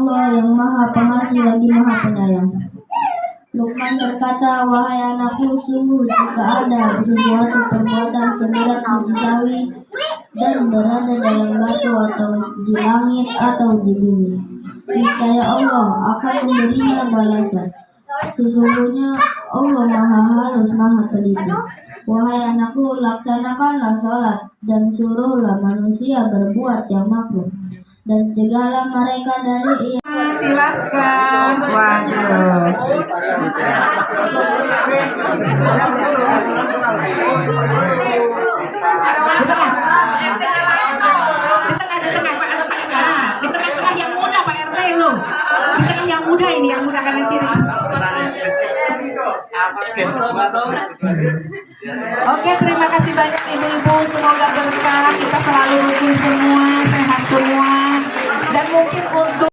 Allah yang Maha Pengasih lagi Maha Penyayang. Luqman berkata, wahai anakku, sungguh jika ada sesuatu perbuatan seberat biji sawi dan berada dalam batu atau di langit atau di bumi, niscaya Allah akan memberinya balasan. Sesungguhnya Allah Maha Halus, Maha Teliti. Wahai anakku, laksanakanlah sholat dan suruhlah manusia berbuat yang makruh dan cegahlah mereka dari Silahkan. Waduh. Di tengah yang muda Pak RT lo. Di tengah yang muda ini, yang muda kanan kiri. Oke, terima kasih banyak ibu-ibu. Semoga berkah, kita selalu rukun semua, sehat semua, dan mungkin untuk